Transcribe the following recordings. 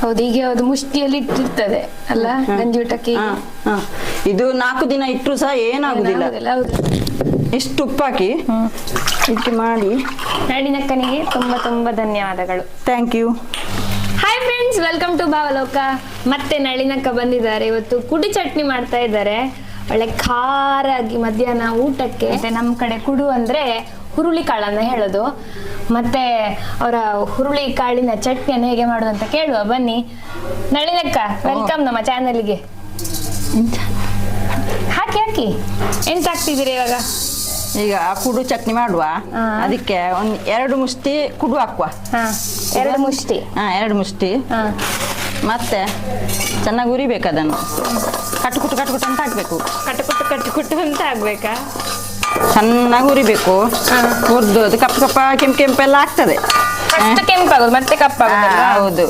ಹೌದು, ಈಗ ಅದು ಮುಷ್ಟಿಯಲ್ಲಿ ಇಟ್ಟಿರ್ತದೆ ಅಲ್ಲ ಗಂಜಿ ಊಟಕ್ಕೆ. ಇದು 4 ದಿನ ಇಟ್ಟರು ಸಹ ಏನಾಗುದಿಲ್ಲ. ಹೌದು, ಇಷ್ಟು ಉಪ್ಪಾಕಿ ಇದಕ್ಕೆ ಮಾಡಿ. ನಳಿನಕ್ಕನಿಗೆ ತುಂಬಾ ತುಂಬಾ ಧನ್ಯವಾದಗಳು. Thank you. Hi friends, welcome to Bhavaloka. ಮತ್ತೆ ನಳಿನಕ್ಕ ಬಂದಿದ್ದಾರೆ. ಇವತ್ತು ಕುಡಿ ಚಟ್ನಿ ಮಾಡ್ತಾ ಇದ್ದಾರೆ, ಒಳ್ಳೆ ಖಾರ ಆಗಿ ಮಧ್ಯಾಹ್ನ ಊಟಕ್ಕೆ. ಮತ್ತೆ ನಮ್ಮ ಕಡೆ ಕುಡು ಅಂದ್ರೆ ಹುರುಳಿ ಕಾಳನ್ನ ಹೇಳೋದು. ಮತ್ತೆ ಅವರ ಹುರುಳಿ ಕಾಳಿನ ಚಟ್ನಿಯನ್ನು ಹೇಗೆ ಮಾಡೋದು ಅಂತ ಕೇಳುವ ಬನ್ನಿ. ನಳಿನಕ್ಕ, ವೆಲ್ಕಮ್ ನಮ್ಮ ಚಾನಲ್ಗೆ. ಹಾಕಿ ಹಾಕಿ. ಎಂತ ಹಾಕ್ತಿದ್ದೀರಿ ಇವಾಗ? ಈಗ ಕುಡು ಚಟ್ನಿ ಮಾಡುವ. ಅದಕ್ಕೆ ಒಂದು 2 ಮುಷ್ಟಿ ಕುಡು ಹಾಕುವ. 2 ಮುಷ್ಟಿ. 2 ಮುಷ್ಟಿ. ಮತ್ತೆ ಚೆನ್ನಾಗಿ ಉರಿಬೇಕು ಅದನ್ನು. ಕಟ್ಟುಕುಟ್ಟು ಕಟ್ಟುಕುಟ್ಟು ಅಂತ ಹಾಕ್ಬೇಕು. ಕಟ್ಟುಕುಟ್ಟು ಕಟ್ಟುಕುಟ್ಟು ಅಂತ ಆಗ್ಬೇಕಾ? ಚೆನ್ನಾಗಿ ಉರಿಬೇಕು. ಹುರಿದು ಅದು ಕಪ್ಪು ಕಪ್ಪ ಕೆಂಪು ಕೆಂಪೆಲ್ಲ ಆಗ್ತದೆ. ಕೆಂಪಾಗೋದು ಮತ್ತೆ ಕಪ್ಪಾಗೋದು. ಹೌದು,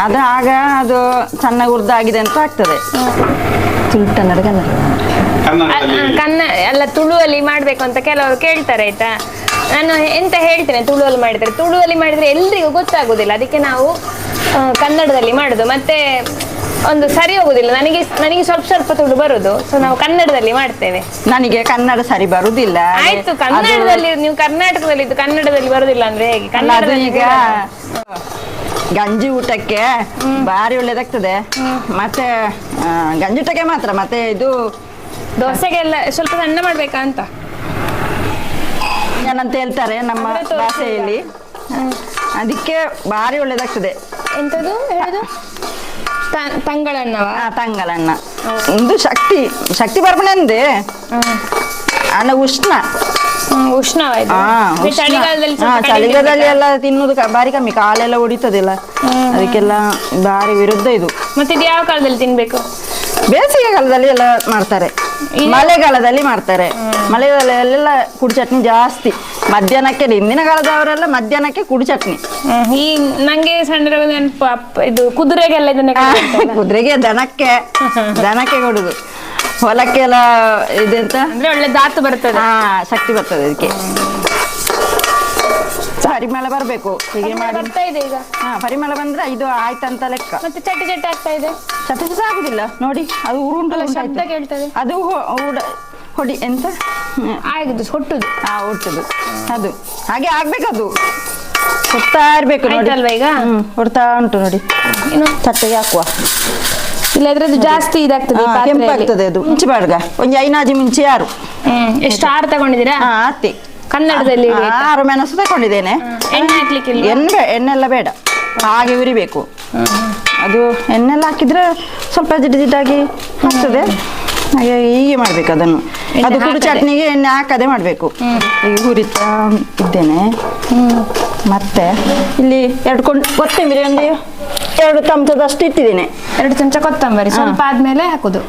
ಅದು ಆಗ ಅದು ಚೆನ್ನಾಗಿ ಹುರಿದಾಗಿದೆ ಅಂತ ಆಗ್ತದೆ. ಕನ್ನಡ ಎಲ್ಲ ತುಳುವಲ್ಲಿ ಮಾಡ್ಬೇಕು ಅಂತ ಕೆಲವರು ಕೇಳ್ತಾರೆ, ಆಯ್ತಾ? ನಾನು ಎಂತ ಹೇಳ್ತೇನೆ, ತುಳುವಲ್ಲಿ ಮಾಡಿದ್ರೆ ಎಲ್ರಿಗೂ ಗೊತ್ತಾಗುದಿಲ್ಲ. ಅದಕ್ಕೆ ನಾವು ಕನ್ನಡದಲ್ಲಿ ಮಾಡುದು. ಮತ್ತೆ ಒಂದು ಸರಿ ಹೋಗುದಿಲ್ಲ. ನನಗೆ ಸ್ವಲ್ಪ ತುಳು ಬರುದು, ಸೊ ನಾವು ಕನ್ನಡದಲ್ಲಿ ಮಾಡ್ತೇವೆ. ನನಗೆ ಕನ್ನಡ ಸರಿ ಬರುದಿಲ್ಲ. ಆಯ್ತು, ಕನ್ನಡದಲ್ಲಿ ನೀವು ಕರ್ನಾಟಕದಲ್ಲಿ ಇದ್ದು ಕನ್ನಡದಲ್ಲಿ ಬರುದಿಲ್ಲ ಅಂದ್ರೆ ಹೇಗೆ? ಕನ್ನಡದಲ್ಲಿ ಈಗ ಗಂಜಿ ಊಟಕ್ಕೆ ಬಾರಿ ಒಳ್ಳೇದಾಗ್ತದೆ. ಮತ್ತೆ ಗಂಜಿ ಊಟಕ್ಕೆ ಮಾತ್ರ, ಮತ್ತೆ ಇದು ದೋಸೆಗೆಲ್ಲ ಸ್ವಲ್ಪ ಸಣ್ಣ ಮಾಡ್ಬೇಕಾ ಅಂತ ಏನಂತ ಹೇಳ್ತಾರೆ ನಮ್ಮ ಭಾಷೆಯಲ್ಲಿ. ಅದಕ್ಕೆ ಬಾರಿ ಒಳ್ಳೇದಾಗ್ತದೆ. ಎಂತದು ಹೇಳುದು? ತಂಗಳಣ್ಣವ? ತಂಗಳನ್ನ ಒಂದು ಶಕ್ತಿ ಬರ್ಬಣೆ ಅಂದೆ. ಅಲ್ಲ ಚಳಿಗಾಲದಲ್ಲಿ ಎಲ್ಲ ತಿನ್ನುದು ಬಾರಿ ಕಮ್ಮಿ. ಕಾಲೆಲ್ಲ ಹೊಡಿತದಿಲ್ಲ, ಅದಕ್ಕೆಲ್ಲ ಬಾರಿ ವಿರುದ್ಧ ಇದು. ಮತ್ತೆ ಇದು ಯಾವ ಕಾಲದಲ್ಲಿ ತಿನ್ಬೇಕು? ಬೇಸಿಗೆ ಕಾಲದಲ್ಲಿ ಎಲ್ಲ ಮಾಡ್ತಾರೆ, ಮಳೆಗಾಲದಲ್ಲಿ ಮಾಡ್ತಾರೆ. ಮಳೆಗಾಲದಲ್ಲೆಲ್ಲ ಕುಡಿ ಚಟ್ನಿ ಜಾಸ್ತಿ. ಮಧ್ಯಾಹ್ನಕ್ಕೆ ಹಿಂದಿನ ಕಾಲದವರೆಲ್ಲ ಮಧ್ಯಾಹ್ನಕ್ಕೆ ಕುಡಿ ಚಟ್ನಿ. ಈ ನಂಗೆ ಸಣ್ಣ ನೆನಪು, ಇದು ಕುದುರೆಗೆಲ್ಲ ಕುದುರೆಗೆ ದನಕ್ಕೆ ಕೊಡುದು. ಹೊಲಕ್ಕೆಲ್ಲ ಇದೆಂತ ಅಂದ್ರೆ ಒಳ್ಳೆ ದಾತು ಬರ್ತದೆ, ಶಕ್ತಿ ಬರ್ತದೆ ಅದಕ್ಕೆ. ಪರಿಮಳ ಬರ್ಬೇಕು ಹೀಗೆ ಮಾಡಿ. ಈಗ ಪರಿಮಳ ಬಂದ್ರೆ ಇದು ಆಯ್ತಂತ ಲೆಕ್ಕ. ಮತ್ತೆ ಚಟ್ಟಿ ಆಗ್ತಾ ಇದೆ. ಚಟ್ಟಿ ಆಗುದಿಲ್ಲ ನೋಡಿ, ಅದು ಉರುಂಟು ಶಬ್ದ ಕೇಳ್ತದೆ. ಅದು ಹೊಡಿ ಎಂತ ಆಗುದು ಹೊಟ್ಟುದು. ಹೊಟ್ಟುದು ಅದು ಹಾಗೆ ಆಗ್ಬೇಕದು. ಹೊಡ್ತಾ ಇರ್ಬೇಕು ನೋಡಿ ಅಲ್ವಾ? ಈಗ ಹೊಡ್ತಾ ಉಂಟು ನೋಡಿ. ಇನ್ನು ಚಟ್ಟಿಗೆ ಹಾಕುವ. ಇಲ್ಲದ್ರದ್ದು ಜಾಸ್ತಿ ಇದಾಗ್ತದೆ, ಕೆಂಪಾಗ್ತದೆ ಅದು. ಮುಂಚೆ ಬಾಡ್ಗ ಒಂದು 5 ಮುಂಚೆ 6. ಎಷ್ಟು 6 ತಗೊಂಡಿದ್ದೀರಾ? ಅತ್ತಿ ಕನ್ನಡದಲ್ಲಿ 6 ಮೆಣಸು ತಗೊಂಡಿದ್ದೇನೆ. ಎಣ್ಣೆ ಹಾಕ್ಲಿಕ್ಕೆ? ಎಣ್ಣೆಲ್ಲ ಬೇಡ, ಹಾಗೆ ಉರಿಬೇಕು. ಅದು ಎಣ್ಣೆಲ್ಲ ಹಾಕಿದ್ರೆ ಸ್ವಲ್ಪ ಜಿಡ್ಡಾಗಿ ಆಗ್ತದೆ. ಹಾಗೆ ಹೀಗೆ ಮಾಡ್ಬೇಕು ಅದನ್ನು. ಅದು ಕುಡಿ ಚಟ್ನಿಗೆ ಎಣ್ಣೆ ಹಾಕದೆ ಮಾಡ್ಬೇಕು. ಈಗ ಹುರಿತಾ ಇದ್ದೇನೆ. ಮತ್ತೆ ಇಲ್ಲಿ 2 ಕೊತ್ತಂಬರಿ ಒಂದು 2 ಚಮಚದಷ್ಟು ಇಟ್ಟಿದ್ದೇನೆ. 2 ಚಮಚ ಕೊತ್ತಂಬರಿ ಸ್ವಲ್ಪ ಆದ್ಮೇಲೆ ಹಾಕುದು.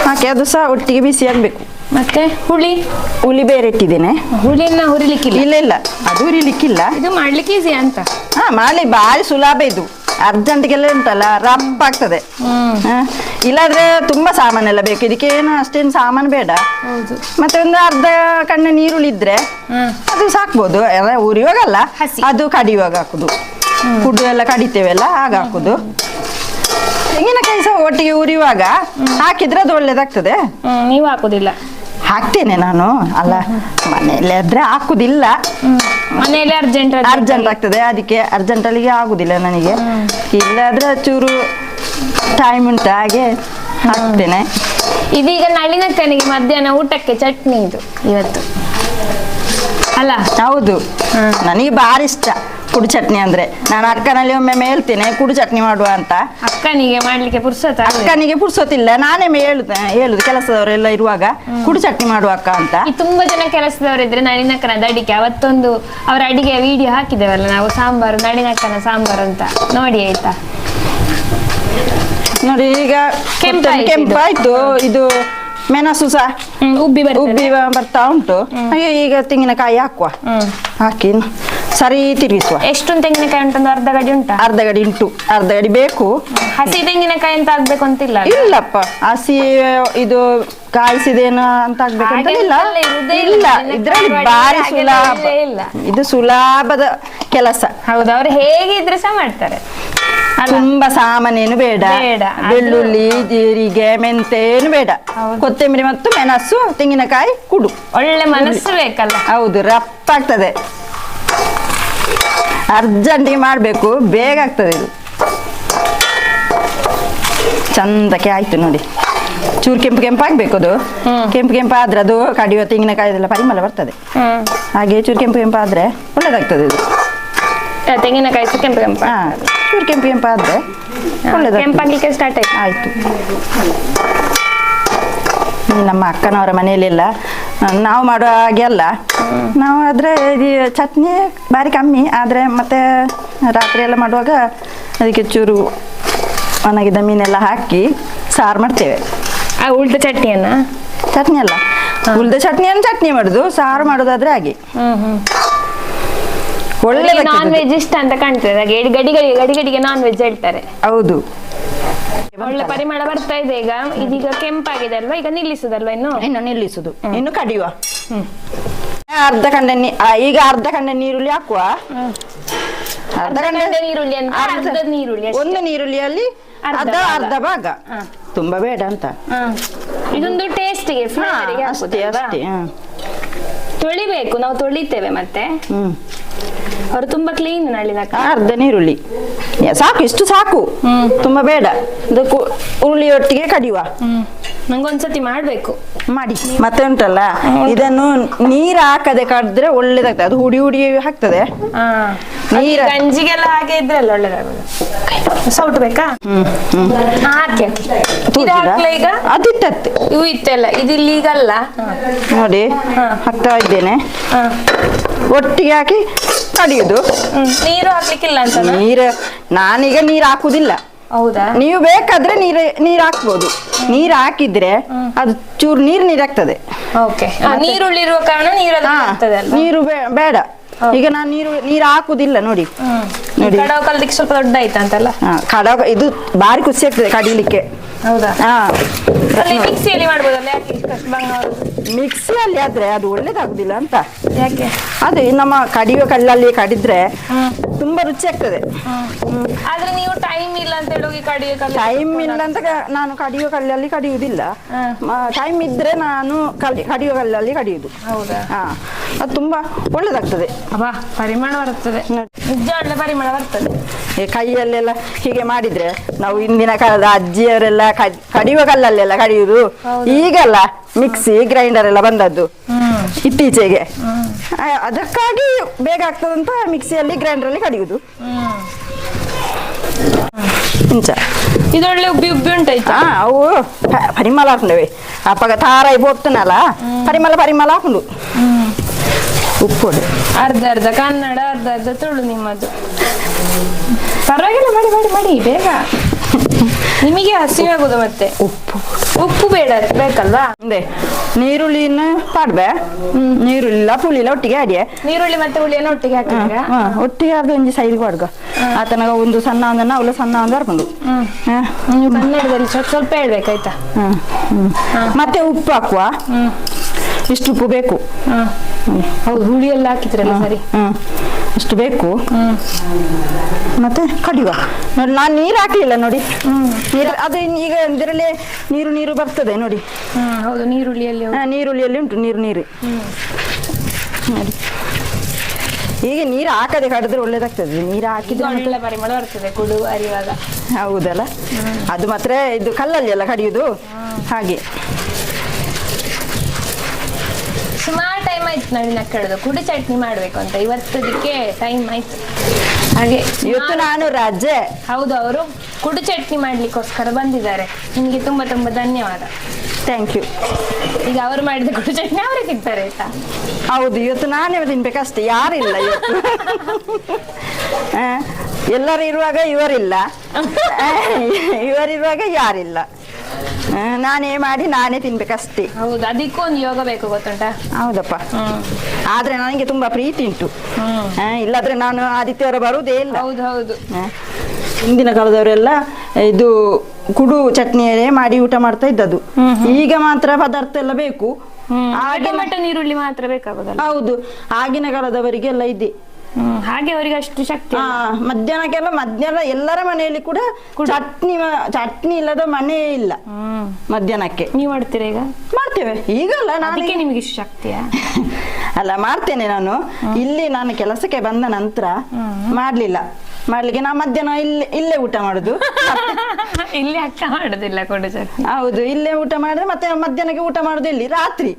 ಹಾಕಿ ಅದು ಸಹ ಒಟ್ಟಿಗೆ ಬಿಸಿ ಆಗ್ಬೇಕು. ಮತ್ತೆ ಹುಳಿ ಬೇರೆ ಇಟ್ಟಿದ್ದೇನೆ. ಹುಳಿಯನ್ನ ಹುರಿಲಿಕ್ಕಿಲ್ಲ? ಇಲ್ಲ, ಅದು ಹುರಿಲಿಕ್ಕಿಲ್ಲ. ಇದು ಮಾಡ್ಲಿಕ್ಕೆ ಈಸಿ ಅಂತ. ಮಾಡಿ ಬಾರಿ ಸುಲಭ ಇದು. ಅರ್ಜೆಂಟ್ಗೆಲ್ಲ ಉಂಟಲ್ಲ, ರಪ್ಪ ಆಗ್ತದೆ. ಇಲ್ಲಾದ್ರೆ ತುಂಬಾ ಸಾಮಾನೆಲ್ಲ ಬೇಕು ಇದಕ್ಕೆ. ಏನು ಅಷ್ಟೇನು ಸಾಮಾನು ಬೇಡ. ಮತ್ತೆ ಒಂದು ಅರ್ಧ ಕಣ್ಣ ನೀರುಳ್ಳಿ ಇದ್ರೆ ಅದು ಸಾಕ್ಬೋದು. ಉರಿಯುವಾಗಲ್ಲ, ಅದು ಕಡಿಯುವಾಗ ಹಾಕುದು. ಕುಡು ಎಲ್ಲ ಕಡಿತೇವೆಲ್ಲ ಆಗ ಹಾಕುದು. ತೆಂಗಿನಕಾಯಿ ಸಹ ಒಟ್ಟಿಗೆ ಉರಿಯುವಾಗ ಹಾಕಿದ್ರೆ ಅದು ಒಳ್ಳೇದಾಗ್ತದೆ. ನೀವು ಹಾಕುದಿಲ್ಲ? ಹಾಕ್ತೇನೆ ನಾನು. ಅಲ್ಲ, ಮನೆಯಲ್ಲಿ ಆದ್ರೆ ಹಾಕುದಿಲ್ಲ. ಮನೆಯಲ್ಲಿ ಅರ್ಜೆಂಟ್ ಆಗ್ತದೆ, ಅದಕ್ಕೆ ಅರ್ಜೆಂಟಲ್ಲಿಗೆ ಆಗುದಿಲ್ಲ ನನಗೆ. ಇಲ್ಲಾದ್ರೆ ಚೂರು ಟೈಮ್ ಉಂಟು, ಹಾಗೆ ಹಾಕ್ತೇನೆ. ಇದೀಗ ನಳಿನಕ್ಕನಿಗೆ ಮಧ್ಯಾಹ್ನ ಊಟಕ್ಕೆ ಚಟ್ನಿ ಇದು ಇವತ್ತು ಅಲ್ಲ? ಹೌದು, ನನಗೆ ಬಾರಿ ಇಷ್ಟ ಕುಡಿ ಚಟ್ನಿ ಅಂದ್ರೆ. ನಾನು ಅಕ್ಕನಲ್ಲಿ ಒಮ್ಮೆ ಹೇಳ್ತೇನೆ ಕುಡಿ ಚಟ್ನಿ ಮಾಡುವ ಅಂತ. ಅಕ್ಕನಿಗೆ ಮಾಡ್ಲಿಕ್ಕೆ ಪುರ್ಸೊತ್ತ? ಅಕ್ಕನಿಗೆ ಪುರ್ಸೊತ್ತಿಲ್ಲ, ನಾನೇ ಹೇಳುದು ಕೆಲಸದವರೆಲ್ಲ ಇರುವಾಗ ಕುಡಿ ಚಟ್ನಿ ಮಾಡುವ ಅಕ್ಕ ಅಂತ. ತುಂಬಾ ಜನ ಕೆಲಸದವರಿದ್ರೆ ನಳಿನಕ್ಕನ ಅಡಿಗೆ ಅವತ್ತೊಂದು ಅವರ ಅಡಿಗೆ ವಿಡಿಯೋ ಹಾಕಿದ್ದೇವಲ್ಲ ನಾವು, ಸಾಂಬಾರು, ನಳಿನಕ್ಕನ ಸಾಂಬಾರು ಅಂತ ನೋಡಿ, ಆಯ್ತಾ? ನೋಡಿ ಈಗ ಕೆಂಪಾಯ್ತು. ಇದು ಮೆಣಸು ಸಹ ಉಬ್ಬಿ ಬರ್ತಾ ಉಂಟು. ಹಾಗೆ ಈಗ ತೆಂಗಿನಕಾಯಿ ಹಾಕುವ. ಹಾಕಿ ಸರಿ ತಿರುಗಿಸುವ. ಎಷ್ಟು ತೆಂಗಿನಕಾಯಿ ಉಂಟು? ಅರ್ಧ ಗಡಿ ಉಂಟಾ? ಅರ್ಧ ಗಡಿ ಉಂಟು. ಅರ್ಧ ಗಡಿ ಬೇಕು. ಹಸಿ ತೆಂಗಿನಕಾಯಿ ಅಂತ ಆಗ್ಬೇಕು ಅಂತಿಲ್ಲ? ಇಲ್ಲಪ್ಪ, ಹಸಿ ಇದು ಕಾಯಿಸಿದೇನ ಅಂತ ಆಗ್ಬೇಕಂತ ಇಲ್ಲ. ಇದ್ರಲ್ಲಿ ಬಾರಿ ಸುಲಭ. ಇದು ಸುಲಭದ ಕೆಲಸ. ಹೌದು, ಅವ್ರು ಹೇಗಿದ್ರೆ ಸಹ ಮಾಡ್ತಾರೆ. ತುಂಬಾ ಸಾಮಾನೇನು ಬೇಡ, ಬೇಡ. ಬೆಳ್ಳುಳ್ಳಿ ಜೀರಿಗೆ ಮೆಂತೆ ಏನು ಬೇಡ, ಕೊತ್ತಂಬರಿ ಮತ್ತು ಮೆಣಸು ತೆಂಗಿನಕಾಯಿ ಕುಡು. ಒಳ್ಳೆ ಮನಸ್ಸು ಬೇಕಲ್ಲ. ಹೌದು, ರಪ್ಪಾಗ್ತದೆ. ಅರ್ಜೆಂಟಿಗೆ ಮಾಡಬೇಕು, ಬೇಗ ಆಗ್ತದೆ ಇದು. ಚಂದಕ್ಕೆ ಆಯ್ತು ನೋಡಿ. ಚೂರು ಕೆಂಪು ಕೆಂಪು ಆಗ್ಬೇಕು ಅದು. ಕೆಂಪು ಕೆಂಪು ಆದ್ರೆ ಅದು ಕಡಿಯುವ ತೆಂಗಿನಕಾಯಿದೆಲ್ಲ ಪರಿಮಳ ಬರ್ತದೆ. ಹಾಗೆ ಚೂರು ಕೆಂಪು ಕೆಂಪು ಆದ್ರೆ ಒಳ್ಳೇದಾಗ್ತದೆ ಇದು. ತೆಂಗಿನಕಾಯಿ ಕೆಂಪು ಕೆಂಪು. ಚೂರು ಕೆಂಪು ಕೆಂಪು ಆದ್ರೆ ಕೆಂಪಾಗ್ಲಿಕ್ಕೆ ಸ್ಟಾರ್ಟ್ ಆಯ್ತು. ನಮ್ಮ ಅಕ್ಕನವರ ಮನೆಯಲ್ಲೆಲ್ಲ ನಾವು ಮಾಡುವ ಹಾಗೆ ಅಲ್ಲ. ನಾವು ಆದರೆ ಇದು ಚಟ್ನಿ ಭಾರಿ ಕಮ್ಮಿ, ಆದರೆ ಮತ್ತೆ ರಾತ್ರಿ ಎಲ್ಲ ಮಾಡುವಾಗ ಅದಕ್ಕೆ ಚೂರು ಒಣಗಿದ ಮೀನೆಲ್ಲ ಹಾಕಿ ಸಾರು ಮಾಡ್ತೇವೆ. ಉಳ್ದ ಚಟ್ನಿಯನ್ನ? ಚಟ್ನಿ ಅಲ್ಲ, ಉಳ್ದ ಚಟ್ನಿಯನ್ನು ಚಟ್ನಿ ಮಾಡುದು, ಸಾರು ಮಾಡೋದಾದ್ರೆ ಹಾಗೆ. ಒಳ್ಳೆ ನಾನ್ ವೆಜ್ ಇಷ್ಟ ಅಂತ ಕಾಣ್ತದೆ. ಗಡಿಗಡಿಗೆ ನಾನ್ ವೆಜ್ ಹೇಳ್ತಾರೆ. ಹೌದು, ಒಳ್ಳೆ ಪರಿಮಳ ಬರ್ತಾ ಇದೆ. ಈಗ ಇದೀಗ ಕೆಂಪಾಗಿದೆ ಅಲ್ವಾ, ಈಗ ನಿಲ್ಲಿಸುದಲ್ವಾ? ಇನ್ನು ನಿಲ್ಲಿಸುದು, ಇನ್ನು ಕಡಿಯುವ. ಈಗ ಅರ್ಧ ಕಂಡ ನೀರುಳ್ಳಿ ಹಾಕುವ. ಅರ್ಧ ನೀರುಳ್ಳಿ ಅಂತ? ಅರ್ಧ ನೀರುಳ್ಳಿ, ಒಂದು ನೀರುಳ್ಳಿಯಲ್ಲಿ ಅರ್ಧ ಭಾಗ, ತುಂಬಾ ಬೇಡ ಅಂತ. ಇದೊಂದು ಟೇಸ್ಟಿಗೆ, ಫ್ಲೇವರಿಗೆ ಅಷ್ಟೇ ಅಷ್ಟೇ. ತೊಳಿಬೇಕು, ನಾವು ತೊಳಿತೇವೆ ಮತ್ತೆ. ಅವರು ತುಂಬಾ ಕ್ಲೀನ್ ನಳಿನಕ್ಕ. ಅರ್ಧ ನೀರುಳ್ಳಿ ಸಾಕು, ಇಷ್ಟು ಸಾಕು, ತುಂಬಾ ಬೇಡ. ಉರುಳಿ ಒಟ್ಟಿಗೆ ಕಡಿಯುವ. ನಂಗೊಂದ್ಸತಿ ಮಾಡ್ಬೇಕು, ಮಾಡಿ. ಮತ್ತೆ ಉಂಟಲ್ಲ, ಇದನ್ನು ನೀರು ಹಾಕದೆ ಕಡಿದ್ರೆ ಒಳ್ಳೇದಾಗ್ತದೆ. ಅದು ಹುಡಿ ಹುಡಿ ಹಾಕ್ತದೆ ನೀರ. ಗಂಜಿಗೆಲ್ಲ ಹಾಗೆ ಇದ್ರಲ್ಲ ಒಳ್ಳೇದಾಗೋದು. ಸೌಟ್ ಬೇಕಾ? ಹಾಕಿ ಈಗ ಅದಿಟ್ಟತ್ತೆ. ಇವು ಇತ್ತೆಲ್ಲ ಇದಿಲ್ಲಿ ಈಗಲ್ಲ ನೋಡಿ, ಹಾಕ್ತಾ ಇದ್ದೇನೆ. ಒಟ್ಟಿಗೆ ಹಾಕಿ ಕಡಿಯುದು. ನೀರು ಹಾಕ್ಲಿಕ್ಕಿಲ್ಲ ಅಂತ? ನಾನೀಗ ನೀರು ಹಾಕುದಿಲ್ಲ. ಹೌದಾ? ನೀವು ಬೇಕಾದ್ರೆ ನೀರು ಹಾಕ್ಬೋದು. ನೀರು ಹಾಕಿದ್ರೆ ಅದು ಚೂರು ನೀರಾಗ್ತದೆ. ನೀರುಳ್ಳಿ ಇರುವ ಕಾರಣ ನೀರು ಬೇಡ. ಈಗ ನಾನು ನೀರು ಹಾಕುದಿಲ್ಲ. ನೋಡಿ ನೋಡಿ, ಕಡವ ಕಲ್ದಿಕ್ಕೆ ಸ್ವಲ್ಪ ದೊಡ್ಡ ಆಯ್ತಂತಲ್ಲ. ಕಡವ ಇದು ಬಾರಿ ಖುಷಿ ಆಗ್ತದೆ ಕಡಿಲಿಕ್ಕೆ. ಹೌದಾ? ಮಿಕ್ಸಿಯಲ್ಲಿ ಮಾಡ್ಬೋದಲ್ಲ? ಮಿಕ್ಸಿಯಲ್ಲಿ ಆದ್ರೆ ಅದು ಒಳ್ಳೇದಾಗುದಿಲ್ಲ ಅಂತ. ಯಾಕೆ? ಅದೇ ನಮ್ಮ ಕಡಿಯುವ ಕಲ್ಲಲ್ಲಿ ಕಡಿದ್ರೆ ತುಂಬಾ ರುಚಿ ಆಗ್ತದೆ. ಆದ್ರೆ ನೀವು ಟೈಮ್ ಇಲ್ಲ ಅಂತ ಹೇಳಿ ಟೈಮ್ ಇಲ್ಲ ಅಂತ ನಾನು ಕಡಿಯುವ ಕಲ್ಲಲ್ಲಿ ಕಡಿಯುವುದಿಲ್ಲ. ಟೈಮ್ ಇದ್ರೆ ನಾನು ಕಡಿಯುವ ಕಲ್ಲಲ್ಲಿ ಕಡಿಯುವುದು. ಹೌದಾ? ಅದು ತುಂಬಾ ಒಳ್ಳೇದಾಗ್ತದೆ. ಪರಿಮಳ ಬರ್ತದೆ, ನಿಜ ಒಳ್ಳೆ ಪರಿಮಳ ಬರ್ತದೆ. ಕೈಯಲ್ಲೆಲ್ಲ ಹೀಗೆ ಮಾಡಿದ್ರೆ, ನಾವು ಹಿಂದಿನ ಕಾಲದ ಅಜ್ಜಿಯವರೆಲ್ಲ ಕಡಿಯುವ ಕಲ್ಲಲ್ಲೆಲ್ಲ ಕಡಿಯುವುದು. ಈಗಲ್ಲ ಮಿಕ್ಸಿ ಗ್ರೈಂಡರ್ ಎಲ್ಲ ಬಂದದ್ದು ಇತ್ತೀಚೆಗೆ. ಅದಕ್ಕಾಗಿ ಬೇಗ ಆಗ್ತದಂತ ಮಿಕ್ಸಿಯಲ್ಲಿ ಗ್ರೈಂಡರ್ ಕಡಿಯುವುದು. ಇದೊಳ್ಳೆ ಉಬ್ಬಿ ಉಬ್ಬಿ ಉಂಟಾಯ್ತಾ? ಅವು ಪರಿಮಳ ಹಾಕೊಂಡವೆ. ಅಪ್ಪಗ ತಾರಾಯಿ ಬೋಗ್ತಾನಲ್ಲ, ಪರಿಮಳ ಹಾಕೊಂಡು ಉಪ್ಪು ಅರ್ಧ ಕನ್ನಡ, ಅರ್ಧ ತುಳು ನಿಮ್ಮದು. ಪರವಾಗಿಲ್ಲ, ಮಾಡಿ ಮಾಡಿ ಮಾಡಿ ಬೇಗ. ನಿಮಗೆ ಹಸಿವೆ ಆಗುದು ಮತ್ತೆ. ಉಪ್ಪು ಬೇಕಲ್ವಾ? ನೀರುಳ್ಳಿನ ಪಾಡ್ಬೆ. ನೀರುಳ್ಳಿ ಪುಳಿಲ್ಲ ಒಟ್ಟಿಗೆ ಆಡಿಯೆ. ನೀರುಳ್ಳಿ ಮತ್ತೆ ಹುಳಿಯನ್ನು ಒಟ್ಟಿಗೆ ಹಾಕಿದ್ರೆ ಒಟ್ಟಿಗೆ ಆದ ಒಂಜಿ ಸೈಡ್ ಕೊಡ್ಗ ಆತನ ಒಂದು ಸಣ್ಣ ಒಂದನ್ನ ಅವಳು ಸಣ್ಣ ಒಂದು ಹರ್ಕೊಂಡು. ನೀವು ಕನ್ನಡದಲ್ಲಿ ಸ್ವಲ್ಪ ಹೇಳ್ಬೇಕಾಯ್ತಾ? ಮತ್ತೆ ಉಪ್ಪು ಹಾಕುವ. ಇಷ್ಟು ಉಪ್ಪು ಬೇಕು. ಹೌದು, ಹುಳಿ ಎಲ್ಲ ಹಾಕಿದ್ರಲ್ಲ, ಸರಿ. ಇಷ್ಟು ಬೇಕು. ಮತ್ತೆ ಕಡಿಯುವ. ನೋಡಿ, ನಾನು ನೀರು ಹಾಕಲಿಲ್ಲ ನೋಡಿ. ಅದು ಈಗ ಇದರಲ್ಲೇ ನೀರು ಬರ್ತದೆ ನೋಡಿ. ಹೌದು, ನೀರುಳ್ಳಿಯಲ್ಲಿ ಉಂಟು ನೀರು. ನೋಡಿ, ಈಗ ನೀರು ಹಾಕದೆ ಕಡಿದ್ರೆ ಒಳ್ಳೇದಾಗ್ತದೆ. ನೀರು ಹಾಕಿದ್ರೆ ಒಳ್ಳೆ ಪರಿಮಳ ಬರ್ತದೆ ಕುಡು ಅರಿವಾಗ. ಹೌದಲ್ಲ? ಅದು ಮಾತ್ರ ಇದು ಕಲ್ಲಲ್ಲಿ ಎಲ್ಲ ಕಡಿಯುದು ಹಾಗೆ. ಸುಮಾರು ಟೈಮ್ ಆಯ್ತು ನಳಿನ ಕೇಳುದು ಕುಡಿ ಚಟ್ನಿ ಮಾಡ್ಬೇಕು ಅಂತ. ಇವತ್ತದಕ್ಕೆ ಟೈಮ್ ಆಯ್ತು. ಹಾಗೆ ಇವತ್ತು ನಾನು ರಜೆ. ಹೌದು, ಅವರು ಕುಡಿ ಚಟ್ನಿ ಮಾಡ್ಲಿಕ್ಕೋಸ್ಕರ ಬಂದಿದ್ದಾರೆ. ನಿಮ್ಗೆ ತುಂಬಾ ತುಂಬಾ ಧನ್ಯವಾದ. Thank you. ಈಗ ಅವರು ಮಾಡಿದ ಕುಡಿ ಚಟ್ನಿ ಅವರೇ ತಿಂತಾರೆ ಆಯ್ತಾ? ಹೌದು, ಇವತ್ತು ನಾನೇ ತಿನ್ಬೇಕಷ್ಟೇ, ಯಾರಿಲ್ಲ ಇವತ್ತು. ಎಲ್ಲರೂ ಇರುವಾಗ ಇವರಿಲ್ಲ, ಇವರಿರುವಾಗ ಯಾರಿಲ್ಲ. ನಾನೇ ಮಾಡಿ ನಾನೇ ತಿನ್ಬೇಕಷ್ಟೇ. ಹೌದು, ಅದಕ್ಕೊಂದು ಯೋಗ ಬೇಕು ಗೊತ್ತುಂಟಾ? ಹೌದಪ್ಪ. ಆದ್ರೆ ನನಗೆ ತುಂಬಾ ಪ್ರೀತಿ ಉಂಟು. ಇಲ್ಲಾದ್ರೆ ನಾನು ಆದಿತ್ಯವಾರ ಬರುವುದೇ ಇಲ್ಲ. ಹೌದು. ಹಿಂದಿನ ಕಾಲದವರೆಲ್ಲ ಇದು ಕುಡು ಚಟ್ನಿಯೇ ಮಾಡಿ ಊಟ ಮಾಡ್ತಾ ಇದ್ದದ್ದು. ಈಗ ಮಾತ್ರ ಪದಾರ್ಥ ಎಲ್ಲ ಬೇಕು. ಟೊಮೆಟೊ ನೀರುಳ್ಳಿ ಮಾತ್ರ ಬೇಕಾಗುದಲ್ಲ? ಹೌದು, ಆಗಿನ ಕಾಲದವರಿಗೆಲ್ಲ ಇದೆ. ಹಾಗೆ ಅವರಿಗೆ ಅಷ್ಟು ಶಕ್ತಿ. ಮಧ್ಯಾಹ್ನಕ್ಕೆಲ್ಲ ಮಧ್ಯಾಹ್ನ ಎಲ್ಲರ ಮನೆಯಲ್ಲಿ ಕೂಡ ಚಟ್ನಿ ಇಲ್ಲದ ಮನೆ ಇಲ್ಲ. ಮಧ್ಯಾಹ್ನಕ್ಕೆ ನೀವು ಮಾಡ್ತೀರಾ ಈಗ? ಮಾಡ್ತೇವೆ. ಈಗಲ್ಲ, ಅದಕ್ಕೆ ನಿಮಗೆ ಇಷ್ಟು ಶಕ್ತಿಯಾ? ಅಲ್ಲ, ಮಾಡ್ತೇನೆ ನಾನು. ಇಲ್ಲಿ ನಾನು ಕೆಲಸಕ್ಕೆ ಬಂದ ನಂತರ ಮಾಡ್ಲಿಕ್ಕೆ ನಾ ಮಧ್ಯಾಹ್ನ ಇಲ್ಲೇ ಊಟ ಮಾಡುದು. ಇಲ್ಲಿ ಅಕ್ಕ ಮಾಡುದಿಲ್ಲ ಕೊಡು ಚಟ್ನಿ? ಹೌದು, ಇಲ್ಲೇ ಊಟ ಮಾಡಿದ್ರೆ ಮತ್ತೆ ಮಧ್ಯಾಹ್ನಕ್ಕೆ ಊಟ ಮಾಡುದು ಇಲ್ಲಿ. ರಾತ್ರಿ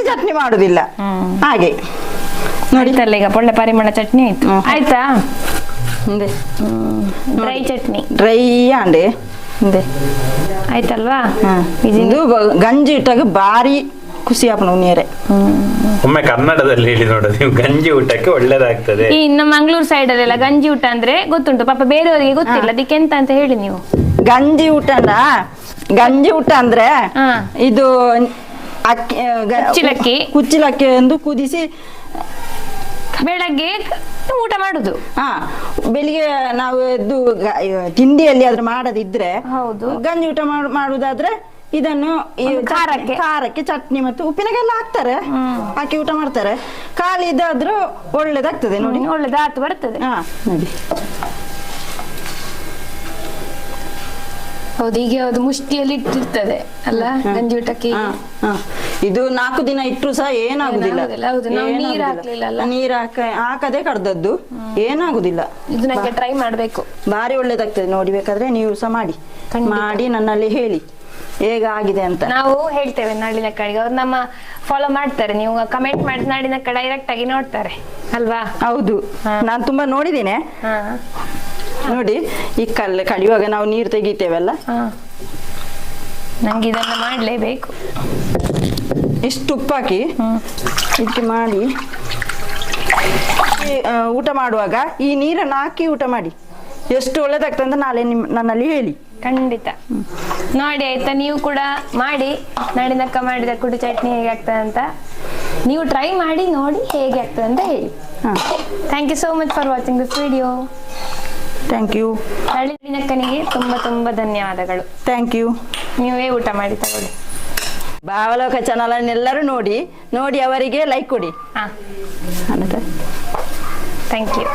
ಚಟ್ನಿ ಮಾಡುದಿಲ್ಲ. ಹಾಗೆ ನೋಡಿತಲ್ಲ, ಈಗ ಒಳ್ಳೆ ಪರಿಮಳ ಚಟ್ನಿ ಆಯ್ತು. ಆಯ್ತಾ? ಡ್ರೈ ಚಟ್ನಿ ಡ್ರೈ ಅಂಡೆ ಆಯ್ತಲ್ವಾ? ಇದು ಗಂಜಿ ಇಟ್ಟಾಗ ಬಾರಿ ಖುಷಿ ಆಪಣ ನೀರೇ. ಒಮ್ಮೆ ಕನ್ನಡದಲ್ಲಿ ಹೇಳಿ ನೋಡೋದು, ನೀವು ಗಂಜಿ ಊಟಕ್ಕೆ ಒಳ್ಳೇದಾಗ್ತದೆ. ಈ ನಮ್ಮ ಮಂಗಳೂರು ಸೈಡ್ ಅಲ್ಲೆಲ್ಲ ಗಂಜಿ ಊಟ ಅಂದ್ರೆ ಗೊತ್ತುಂಟು, ಪಾಪ ಬೇರೆಯವರಿಗೆ ಗೊತ್ತಿಲ್ಲ. ಅದಕ್ಕೆ ಎಂತ ಅಂತ ಹೇಳಿ ನೀವು. ಗಂಜಿ ಊಟ ಅಂದ್ರೆ ಇದು ಕುಚ್ಚಿಲಕ್ಕಿ ಎಂದು ಕುದಿಸಿ ಬೆಳಗ್ಗೆ ಊಟ ಮಾಡುದು. ಬೆಳಿಗ್ಗೆ ನಾವು ಎದ್ದು ತಿಂಡಿಯಲ್ಲಿ ಆದ್ರೆ ಮಾಡದಿದ್ರೆ, ಹೌದು, ಗಂಜಿ ಊಟ ಮಾಡುದಾದ್ರೆ ಇದನ್ನು ಖಾರಕ್ಕೆ ಚಟ್ನಿ ಮತ್ತು ಉಪ್ಪಿನಕಾಯಿ ಎಲ್ಲ ಹಾಕ್ತಾರೆ, ಹಾಕಿ ಊಟ ಮಾಡ್ತಾರೆ. ಖಾಲಿ ಇದಾದ್ರೂ ಒಳ್ಳೇದಾಗ್ತದೆ ನೋಡಿ, ಒಳ್ಳೇದಾತು ಬರ್ತದೆ. ನೋಡಿ, ಹೌದು, ಈಗ ಅದು ಮುಷ್ಟಿಯಲ್ಲಿ ಇಟ್ಟಿರ್ತದೆ ಅಲ್ಲ ಗಂಜಿ ಊಟಕ್ಕೆ. ಇದು 4 ದಿನ ಇಟ್ಟರು ಸಹ ಏನಾಗುದಿಲ್ಲ. ನೀರ್ ಹಾಕದೆ ಕಡ್ದದ್ದು ಏನಾಗುದಿಲ್ಲ. ಇದು ನಂಗೆ ಟ್ರೈ ಮಾಡ್ಬೇಕು, ಬಾರಿ ಒಳ್ಳೇದಾಗ್ತದೆ. ನೋಡಿ, ಬೇಕಾದ್ರೆ ನೀವು ಸಹ ಮಾಡಿ ನನ್ನಲ್ಲಿ ಹೇಳಿ ಹೇಗಾಗಿದೆ ಅಂತ. ನಾವು ಹೇಳ್ತೇವೆ ನಾಳಿನ ಕಡೆಗೆ. ಅವ್ರು ನಮ್ಮ ಫಾಲೋ ಮಾಡ್ತಾರೆ. ನೀವು ಕಮೆಂಟ್ ಮಾಡಿ ನಾಳಿನ ಕಡೆ ಡೈರೆಕ್ಟ್ ಆಗಿ ನೋಡ್ತಾರೆ ಅಲ್ವಾ? ಹೌದು, ನಾನು ತುಂಬಾ ನೋಡಿದ್ದೇನೆ. ನೋಡಿ, ಈ ಕಡಿಯುವಾಗ ನಾವು ನೀರು ತೆಗಿತೇವಲ್ಲ, ನಂಗೆ ಇದನ್ನ ಮಾಡ್ಲೇಬೇಕು. ಇಷ್ಟು ಉಪ್ಪಾಕಿ ಇದಕ್ಕೆ ಮಾಡಿ ಊಟ ಮಾಡುವಾಗ ಈ ನೀರನ್ನು ಹಾಕಿ ಊಟ ಮಾಡಿ. ಎಷ್ಟು ಒಳ್ಳೇದಾಗ್ತದೆ ಅಂತ ನಾಳೆ ನನ್ನಲ್ಲಿ ಹೇಳಿ. ಖಂಡಿತ ನೋಡಿ, ಆಯ್ತಾ? ನೀವು ಕೂಡ ಮಾಡಿ. ನಾಡಿನಕ್ಕ ಮಾಡಿದ ಕುಡಿ ಚಟ್ನಿ ಹೇಗೆ ಆಗ್ತದೆ ಅಂತ ನೀವು ಟ್ರೈ ಮಾಡಿ ನೋಡಿ, ಹೇಗೆ ಆಗ್ತದೆ ಅಂತ ಹೇಳಿ. Thank you so much for watching this video. Thank you. ನಾಡಿನಕ್ಕನಿಗೆ ತುಂಬಾ ಧನ್ಯವಾದಗಳು. Thank you. ನೀವೇ ಊಟ ಮಾಡಿ ತಗೊಳ್ಳಿ. ಭಾವಲೋಕ ಚಾನಲ್ ಎಲ್ಲರೂ ನೋಡಿ ಅವರಿಗೆ ಲೈಕ್ ಕೊಡಿ. Thank you.